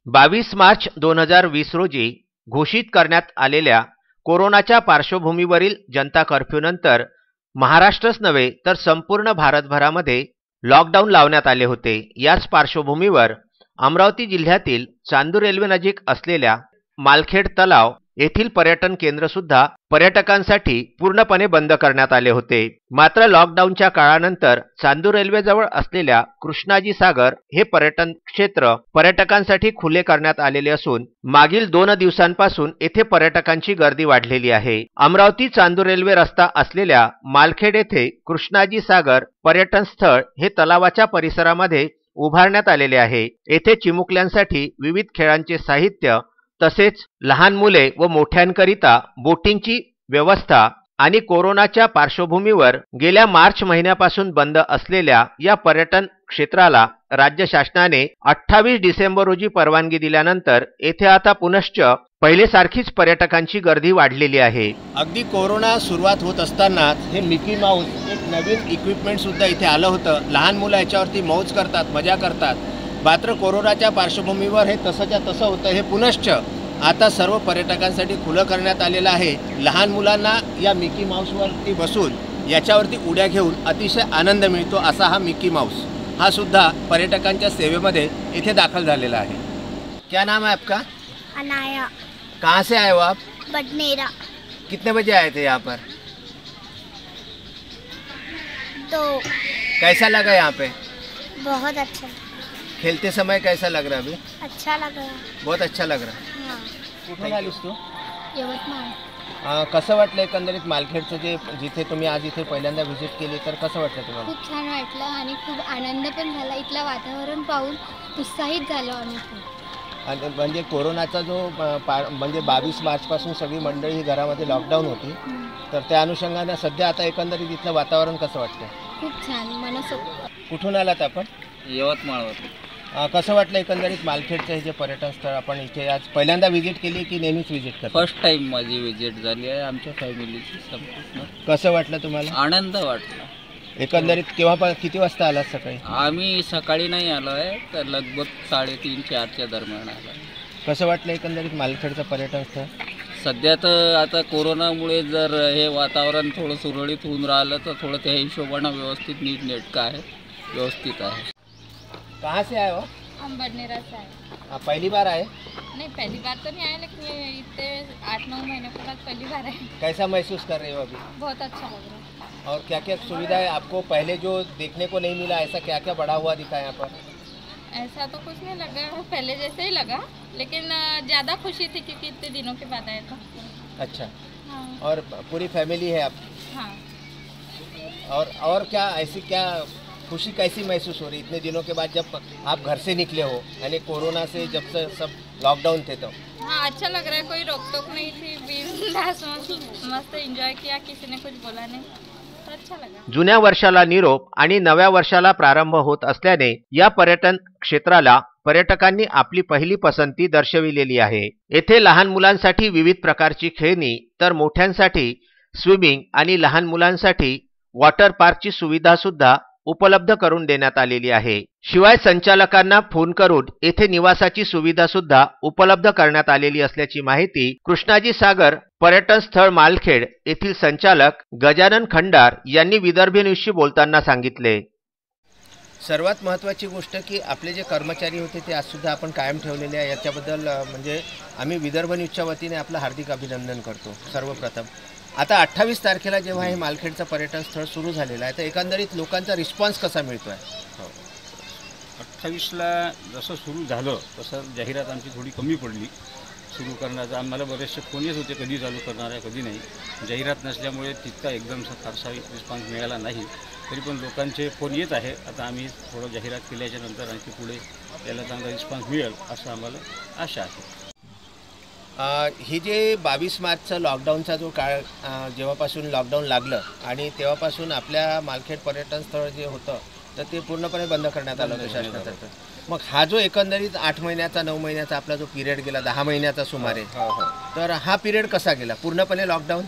22 मार्च 2020 रोजी घोषित करण्यात आलेल्या कोरोनाच्या पार्श्वभूमीवरील जनता कर्फ्यूनंतर महाराष्ट्रच नव्हे तर संपूर्ण भारतभरामध्ये लॉकडाऊन लावण्यात आले होते। याच पार्श्वभूमीवर अमरावती जिल्ह्यातील चांदूर रेल्वे नजीक असलेल्या मालखेड तलाव येथील पर्यटन केंद्र सुद्धा पर्यटकांसाठी पूर्णपणे बंद करण्यात आले होते। मात्र लॉकडाऊनच्या काळानंतर चांदूर रेल्वेजवळ असलेल्या कृष्णाजी सागर हे पर्यटन क्षेत्र पर्यटकांसाठी खुले करण्यात आलेले असून मागील 2 दिवसांपासून येथे पर्यटकांची गर्दी वाढलेली आहे। अमरावती चांदूर रेल्वे रस्ता असलेल्या मालखेड येथे कृष्णाजी सागर पर्यटन स्थळ हे तलावाच्या परिसरामध्ये उभारण्यात आलेले आहे। येथे चिमुकल्यांसाठी विविध खेळांचे साहित्य तसेच लहान मुले व मोठ्यांकरिता बोटिंगची व्यवस्था आणि कोरोनाच्या पार्श्वभूमीवर गेल्या मार्च महिन्यापासून बंद असलेल्या या पर्यटन क्षेत्राला राज्य शासनाने 28 डिसेंबर रोजी परवानगी दिल्यानंतर येथे आता पुनश्च पहिलेसारखीच पर्यटकांची गर्दी वाढलेली आहे। अगदी कोरोना सुरुवात होत असताना हे मिकी माऊस एक नवीन इक्विपमेंट सुद्धा इथे आलं होतं। लहान मुलं याच्यावरती मौज करतात, मजा करतात। मात्र कोरोनाच्या पार्श्वभूमीवर हे तसंच्या तसं होतं। हे पुनश्च आता सर्व पर्यटकांसाठी खुलं करण्यात आलेलं आहे। लहान मुलांना या मिकी माऊसवरती बसून याच्यावरती उड्या घेऊन अतिशय आनंद मिळतो। असा हा मिकी माऊस हा सुद्धा पर्यटकांच्या सेवेमध्ये इथे दाखल झालेला आहे। क्या नाम है आपका? अनाया। कहाँ से आए हो आप? बडनेरा। कितने बजे आए थे यहाँ पर? 2। कैसा लगा यहाँ पे? बहुत अच्छा। खेलते समय कैसा लग रहा है अभी? अच्छा लग रहा। बहुत अच्छा लग रहा है। हाँ। कुठून आलीस तू? यवतमाळ। कसं वाटलं एकंदरीत मालखेडचं जे जिथे तुम्ही आज इथे पहिल्यांदा व्हिजिट केली तर कसं वाटलं तुम्हाला? खूप छान वाटलं आणि खूप आनंद पण झाला। इथलं वातावरण पाहून उत्साहित झालो आम्ही खूप। आणि म्हणजे कोरोनाचा जो म्हणजे 22 मार्चपासून सगळी मंडळी ही घरामध्ये लॉकडाऊन होती, तर त्या अनुषंगाने सध्या आता एकंदरीत इथलं वातावरण कसं वाटतं? खूप छान, मनसोक्त। कुठून आलात आपण? यवतमाळवरून। कसं वाटलं एकंदरीत मालखेडचं हे जे पर्यटन स्थळ आपण इथे आज पहिल्यांदा व्हिजिट केली की नेहमीच व्हिजिट करता? फर्स्ट टाइम माझी व्हिजिट झाली आहे आमच्या फॅमिलीची संपूर्ण। कसं वाटलं तुम्हाला? आनंद वाटला। एकंदरीत केव्हा किती वाजता आलात सकाळी? आम्ही सकाळी नाही आलो आहे, तर लगभग 3:30-4च्या दरम्यान आलो। कसं वाटलं एकंदरीत मालखेडचं पर्यटन स्थळ? सध्या तर आता कोरोनामुळे जर हे वातावरण थोडं सुरळीत होऊन राहिलं तर थोडं त्या हिशोबानं व्यवस्थित नीटनेटकं आहे, व्यवस्थित आहे। कहाँ से आए हो? हम बडनेरा से आए। पहली बार आए? नहीं, पहली बार तो नहीं आए, लेकिन ये इतने 8-9 महीने के बाद पहली बार आए। कैसा महसूस कर रहे हो अभी? बहुत अच्छा लग रहा है। और क्या क्या सुविधा है आपको पहले जो देखने को नहीं मिला, ऐसा क्या क्या बढ़ा हुआ दिखा यहाँ पर? ऐसा तो कुछ नहीं लगा, पहले जैसे ही लगा, लेकिन ज़्यादा खुशी थी क्योंकि इतने दिनों के बाद आए तो। अच्छा। हाँ। और पूरी फैमिली है आप? हाँ। और क्या ऐसी क्या खुशी कैसी महसूस हो रही इतने दिनों के बाद जब आप घर से निकले हो, यानी कोरोना से जब से सब लॉकडाउन थे तो? हाँ, अच्छा लग रहा है, कोई रोक टोक नहीं थी, बिंदास मस्त एंजॉय किया, किसी ने कुछ बोला नहीं, तो अच्छा लगा। जुन्या वर्षाला निरोप आणि नव्या वर्षाला प्रारंभ होत असल्याने या पर्यटन क्षेत्राला पर्यटकांनी आपली पहिली पसंती दर्शविलेली आहे। येथे लहान मुलांसाठी विविध प्रकारची खेळणी तर मोठ्यांसाठी स्विमिंग आणि लहान मुलांसाठी वॉटर पार्कची सुविधा सुद्धा उपलब्ध करून देण्यात आलेली आहे। शिवाय संचालकांना फोन करून येथे निवासाची सुविधा सुद्धा उपलब्ध करण्यात आलेली असल्याची माहिती कृष्णाजी सागर पर्यटन स्थळ मालखेड येथील संचालक गजानन खंडार यांनी विदर्भ न्यूजशी बोलताना सांगितले। सर्वात महत्त्वाची गोष्ट की आपले जे कर्मचारी होते ते आज सुद्धा आपण कायम ठेवलेले आहे, याच्याबद्दल म्हणजे आम्ही विदर्भ न्यूजच्या वतीने आपलं हार्दिक अभिनंदन करतो। सर्वप्रथम आता 28 तारखेला जेव्हा हे मालखेडचं पर्यटन स्थळ सुरू झालेलं आहे तर एकंदरीत लोकांचा रिस्पॉन्स कसा मिळतो आहे? 28ला जसं सुरू झालं तसं जाहिरात आमची थोडी कमी पडली सुरू करण्याचा। आम्हाला बरेचसे फोन येत होते कधी चालू करणार आहे कधी नाही, जाहिरात नसल्यामुळे तितका एकदमचा फारसा रिस्पॉन्स मिळाला नाही, तरी पण लोकांचे फोन येत आहे। आता आम्ही थोडं जाहिरात केल्याच्या नंतर आणखी पुढे त्याला चांगला रिस्पॉन्स मिळेल असं आम्हाला आशा आहे। ही जे 22 मार्चचा लॉकडाऊनचा जो काळ जेव्हापासून लॉकडाऊन लागलं आणि तेव्हापासून आपल्या मालखेड पर्यटन स्थळ जे होतं तर ते पूर्णपणे बंद करण्यात आलं होतं शासनातर्फे। मग हा जो एकंदरीत 8 महिन्याचा 9 महिन्याचा आपला जो पिरियड गेला 10 महिन्याचा सुमारे, तर हा पिरियड कसा गेला? पूर्णपणे लॉकडाऊन?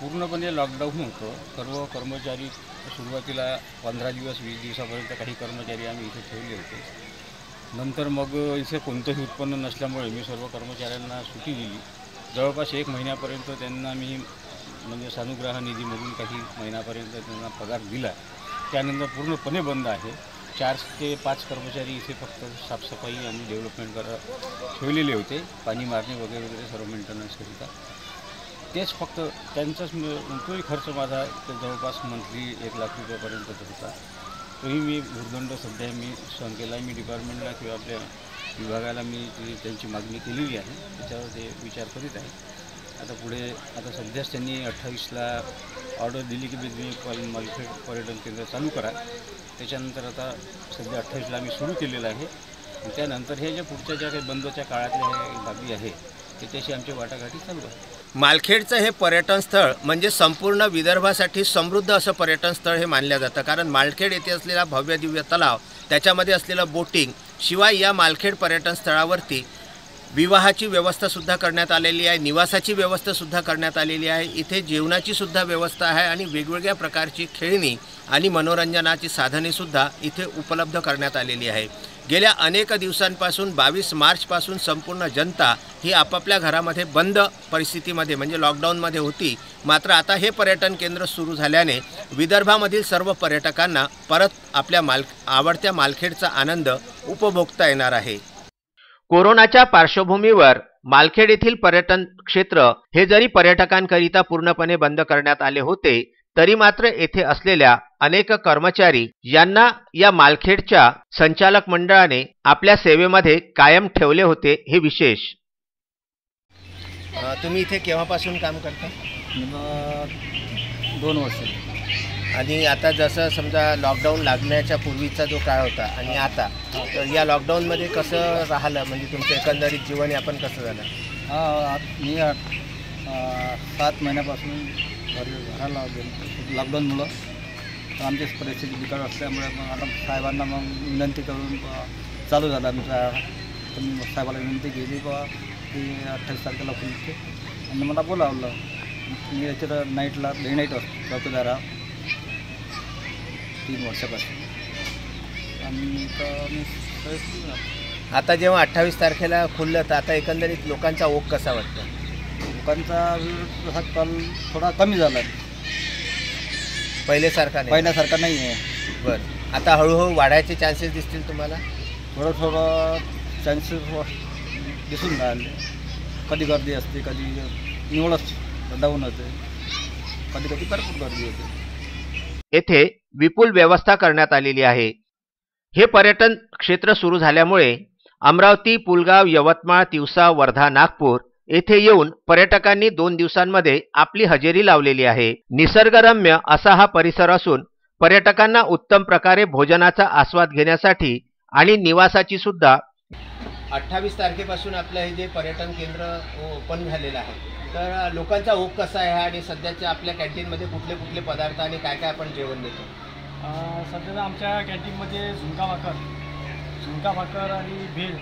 पूर्णपणे लॉकडाऊन होतं. सर्व कर्मचारी सुरुवातीला 15 दिवस 20 दिवसापर्यंत काही कर्मचारी आम्ही इथे ठेवले होते. नंतर मग इथे कोणतंही उत्पन्न नसल्यामुळे मी सर्व कर्मचाऱ्यांना सुट्टी दिली. जवळपास 1 महिन्यापर्यंत त्यांना मी म्हणजे सानुग्रह निधीमधून काही महिन्यापर्यंत त्यांना पगार दिला. त्यानंतर पूर्णपणे बंद आहे. 4 ते 5 कर्मचारी इथे फक्त साफसफाई आणि डेव्हलपमेंट ठेवलेले होते, पाणी मारणे वगैरे वगैरे सर्व मेंटेनन्सकरिता. तेच फक्त त्यांचाच तोही खर्च माझा जवळपास मंथली 1 लाख रुपयापर्यंत होता. तोही मी भूर्दंड सध्या मी सहन केला आहे. मी डिपार्टमेंटला किंवा आपल्या विभागाला मी त्यांची मागणी केलेली आहे. त्याच्यावर ते विचार करीत आहे. आता पुढे आता सध्याच त्यांनी 28ला ऑर्डर दिली की तुम्ही मालखेड पर्यटन केंद्र चालू करा. त्याच्यानंतर आता सध्या 28ला आम्ही सुरू केलेलं आहे. आणि त्यानंतर हे ज्या पुढच्या ज्या काही बंदच्या काळातल्या हे बाबी आहे त्याच्याशी आमची वाटाघाटी चालू आहे. मालखेडचं हे पर्यटन स्थळ म्हणजे संपूर्ण विदर्भासाठी समृद्ध असं पर्यटन स्थळ हे मानलं जातं. कारण मालखेड येथे असलेला भव्य दिव्य तलाव, त्याच्यामध्ये असलेलं बोटिंग, शिवाय या मालखेड पर्यटन स्थळावरती विवाहाची व्यवस्थासुद्धा करण्यात आलेली आहे, निवासाची व्यवस्थासुद्धा करण्यात आलेली आहे. इथे जेवणाचीसुद्धा व्यवस्था आहे आणि वेगवेगळ्या प्रकारची खेळणी आणि मनोरंजनाची साधनेसुद्धा इथे उपलब्ध करण्यात आलेली आहे. गेल्या अनेक दिवसांपासून 22 मार्चपासून संपूर्ण जनता ही आपापल्या घरामध्ये बंद परिस्थितीमध्ये म्हणजे लॉकडाऊनमध्ये होती. मात्र आता हे पर्यटन केंद्र सुरू झाल्याने विदर्भामधील सर्व पर्यटकांना परत आपल्या आवडत्या मालखेडचा आनंद उपभोगता येणार आहे. कोरोनाच्या पार्श्वभूमीवर मालखेड येथील पर्यटन क्षेत्र हे जरी पर्यटकांकरिता पूर्णपणे बंद करण्यात आले होते, तरी मात्र येथे असलेल्या अनेक कर्मचारी यांना या मालखेडच्या संचालक मंडळाने आपल्या सेवेमध्ये कायम ठेवले होते. हे विशेष. तुम्ही इथे केव्हापासून काम करता? 2 वर्ष. आणि आता जसं समजा लॉकडाऊन लागण्याच्या पूर्वीचा जो काळ होता आणि आता, तर या लॉकडाऊनमध्ये कसं राहिलं, म्हणजे तुमचं एकंदरीत जीवनयापन कसं झालं? मी 7 महिन्यापासून घराला गेलो लॉकडाऊनमुळं. तर आमची परिस्थिती बिकट असल्यामुळे मग आता साहेबांना मग विनंती करून चालू झाला आमचा. तर मी साहेबाला विनंती केली बा की 28 तारखेला खुलते आणि मला बोलावलं. मी याच्यात नाईटला डे नाईट असतो चौकीदारा 3 वर्षापासून. आणि आता जेव्हा 28 तारखेला खुललं तर आता एकंदरीत लोकांचा ओघ कसा वाटतो? लोकांचा हा कल थोडा कमी झाला, पहिल्यासारखा नाही आहे. बरं, आता हळूहळू वाढायचे चान्सेस दिसतील तुम्हाला? थोडं चान्सेस दिसून राहिले. कधी गर्दी असते, कधी निवडच डाऊन होते, कधी कधी भरपूर गर्दी होते. येथे विपुल व्यवस्था करण्यात आलेली आहे. हे पर्यटन क्षेत्र सुरू झाल्यामुळे अमरावती, पुलगाव, यवतमाळ, तिवसा, वर्धा, नागपूर येथे येऊन पर्यटकांनी 2 दिवसांमध्ये आपली हजेरी लावलेली आहे. निसर्गरम्य असा हा परिसर असून पर्यटकांना उत्तम प्रकारे भोजनाचा आस्वाद घेण्यासाठी आणि निवासाची सुद्धा 28 तारखेपासून आपलं हे जे पर्यटन केंद्र ओपन झालेलं आहे, तर लोकांचा ओघ कसा आहे आणि सध्याच्या आपल्या कॅन्टीनमध्ये कुठले कुठले पदार्थ आणि काय काय आपण जेवण देतो? सध्याला आमच्या कॅन्टीनमध्ये झुणका भाकर आणि भेळ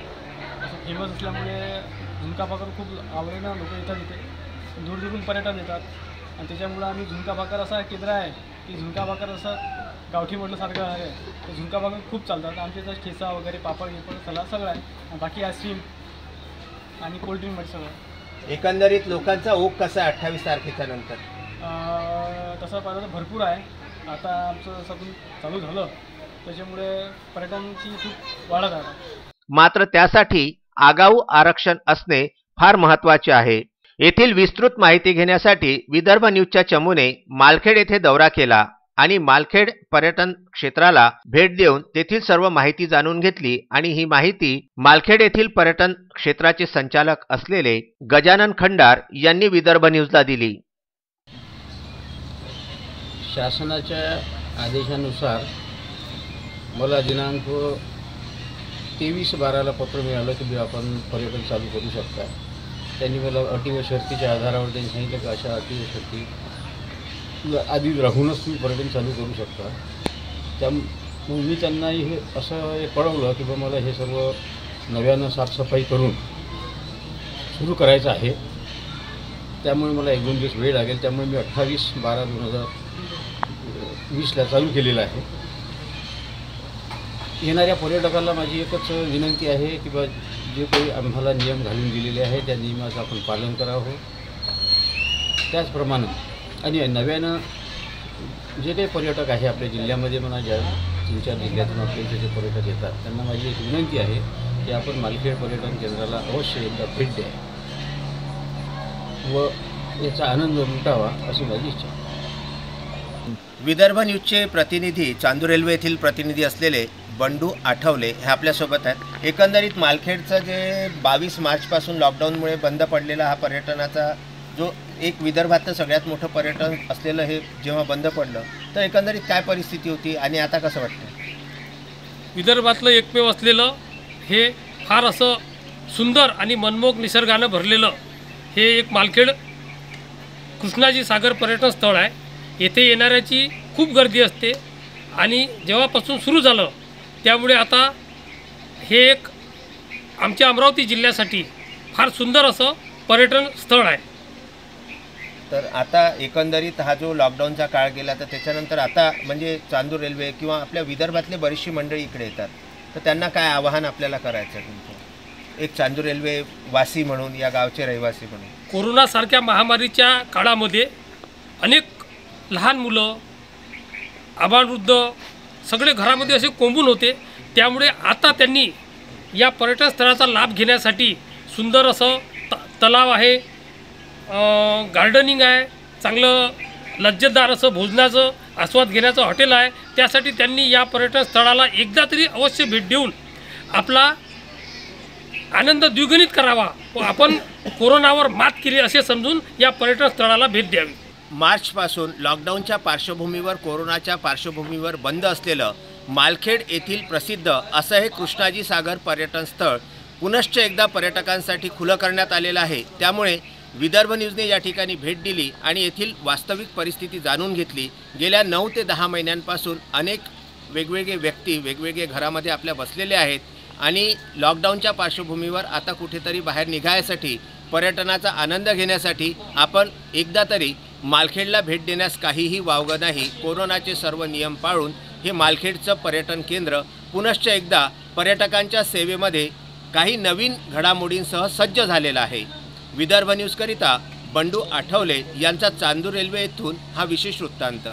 असं फेमस असल्यामुळे झुणका भाकर खूप आवडीनं लोक येतात. इथे दूरदूरून पर्यटन येतात आणि त्याच्यामुळं आम्ही झुणका भाकर असा केंद्र आहे की झुणका भाकर असं गावठी म्हटल्यासारखं आहे. तर झुणका भाकर खूप चालतात. आमच्या इथं ठेचा वगैरे, पापड गिपड सलाद सगळं आहे. बाकी आईस्क्रीम आणि कोल्ड्रिंकमध्ये सगळं. एकंदरीत लोकांचा ओघ कसा आहे 28 तारखेच्या नंतर? तसं पाहिलं तर भरपूर आहे. आता आमचं सगळं चालू झालं त्याच्यामुळे पर्यटनाची खूप वाढत आहे. मात्र त्यासाठी आगाऊ आरक्षण असणे फार महत्त्वाचे आहे. येथील विस्तृत माहिती घेण्यासाठी विदर्भ न्यूजच्या चमूने मालखेड येथे दौरा केला आणि मालखेड पर्यटन क्षेत्राला भेट देऊन तेथील सर्व माहिती जाणून घेतली. आणि ही माहिती मालखेड येथील पर्यटन क्षेत्राचे संचालक असलेले गजानन खंडार यांनी विदर्भ न्यूजला दिली. शासनाच्या आदेशानुसार मला दिनांक 23/12ला पत्र मिळालं की आपण पर्यटन चालू करू शकता. त्यांनी मला अटी व शर्तीच्या आधारावर त्यांनी सांगितलं की अशा अटी व शर्ती आधी राहूनच तुम्ही पर्यटन चालू करू शकता. त्यामुळे मी त्यांना हे असं कळवलं की बा मला हे सर्व नव्यानं साफसफाई करून सुरू करायचं आहे. त्यामुळे मला 1-2 दिवस वेळ लागेल. त्यामुळे मी 28/12/2020ला चालू केलेलं आहे. येणाऱ्या पर्यटकाला माझी एकच विनंती आहे की बा जे काही आम्हाला नियम घालून दिलेले आहे त्या नियमाचं आपण पालन करावं. त्याचप्रमाणे आणि नव्यानं जे काही पर्यटक आहे आपल्या जिल्ह्यामध्ये म्हणा, ज्या 3-4 जिल्ह्यातून आपल्या इथे जे पर्यटक येतात त्यांना माझी एक विनंती आहे की आपण मालखेड पर्यटन केंद्राला अवश्य एकदा भेट द्या व याचा आनंद लुटावा अशी माझी इच्छा. विदर्भ न्यूजचे प्रतिनिधी, चांदूर रेल्वे येथील प्रतिनिधी असलेले बंडू आठवले हे आपल्यासोबत आहेत. एकंदरीत मालखेडचं जे 22 मार्चपासून लॉकडाऊनमुळे बंद पडलेला हा पर्यटनाचा जो एक विदर्भातलं सगळ्यात मोठं पर्यटन असलेलं हे जेव्हा बंद पडलं तर एकंदरीत काय परिस्थिती होती आणि आता कसं वाटतं? विदर्भातलं एकमेव असलेलं हे फार असं सुंदर आणि मनमोहक निसर्गानं भरलेलं हे एक मालखेड कृष्णाजी सागर पर्यटन स्थळ आहे. येथे येणाऱ्याची खूप गर्दी असते आणि जेव्हापासून सुरू झालं त्यामुळे आता हे एक आमच्या अमरावती जिल्ह्यासाठी फार सुंदर असं पर्यटन स्थळ आहे. तर आता एकंदरीत हा जो लॉकडाऊनचा काळ गेला तर त्याच्यानंतर आता म्हणजे चांदूर रेल्वे किंवा आपल्या विदर्भातले बरीचशी मंडळी इकडे येतात तर त्यांना काय आवाहन आपल्याला करायचं तुमचं एक चांदूर रेल्वे वासी म्हणून, या गावचे रहिवासी म्हणून? कोरोनासारख्या महामारीच्या काळामध्ये अनेक लहान मुलं, आबालवृद्ध सगळे घरामध्ये असे कोंबून होते. त्यामुळे आता त्यांनी या पर्यटन स्थळाचा लाभ घेण्यासाठी सुंदर असं तलाव आहे, गार्डनिंग आहे, चांगलं लज्जतदार असं भोजनाचं आस्वाद घेण्याचं हॉटेल आहे. त्यासाठी त्यांनी या पर्यटन स्थळाला एकदा तरी अवश्य भेट देऊन आपला आनंद द्विगुणित करावा व आपण कोरोनावर मात केली असे समजून या पर्यटन स्थळाला भेट द्यावी. मार्चपासून लॉकडाऊनच्या पार्श्वभूमीवर, कोरोनाच्या पार्श्वभूमीवर बंद असलेलं मालखेड येथील प्रसिद्ध असं हे कृष्णाजी सागर पर्यटन स्थळ पुनश्च एकदा पर्यटकांसाठी खुलं करण्यात आलेलं आहे. त्यामुळे विदर्भ न्यूजने या ठिकाणी भेट दिली आणि येथील वास्तविक परिस्थिती जाणून घेतली. गेल्या 9 ते 10 महिन्यांपासून अनेक वेगवेगळे व्यक्ती वेगवेगळे घरामध्ये आपल्या बसलेले आहेत आणि लॉकडाऊनच्या पार्श्वभूमीवर आता कुठेतरी बाहेर निघायसाठी, पर्यटनाचा आनंद घेण्यासाठी आपण एकदा तरी मालखेडला भेट देण्यास काहीही वावगं नाही. कोरोनाचे सर्व नियम पाळून हे मालखेडचं पर्यटन केंद्र पुनश्च एकदा पर्यटकांच्या सेवेमध्ये काही नवीन घडामोडींसह सज्ज झालेलं आहे. विदर्भ न्यूजकरिता बंडू आठवले यांचा चांदूर रेल्वे येथून हा विशेष वृत्तांत.